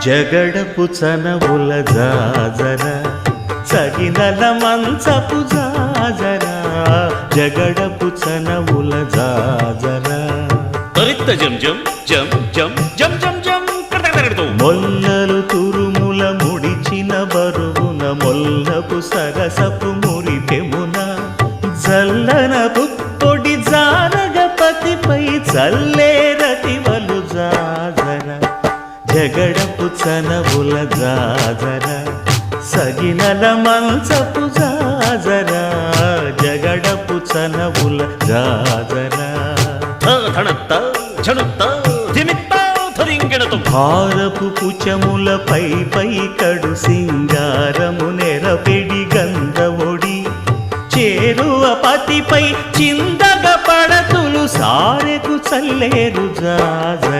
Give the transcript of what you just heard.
జగడపు చనవుల జాజర సగినల మంచపు జాజర జగడపు చనవుల జాజర తరిత్త జం జం జం జం జం జం జం కడతకడతకడతో మొల్లలు తురుముల ముడిచిన బరువున మొల్లపు సరసపు మురిపెమున జల్లన పుప్పొడి జానగపతిపై చల్లేరతివలు జాజర జగడపు చనవుల జాజర సగినల మంచపు జాజర జగడపు చనవుల జాజర ధణత్త ఝణుత్త ధిమిత్త ధరింగిణతో భారపు పుచముల పై పై కడు సింగారము నెరపెడి గంధవొడి చేరువ పతిపై చిందగ పడతులు సారెకు చల్లేరు జాజర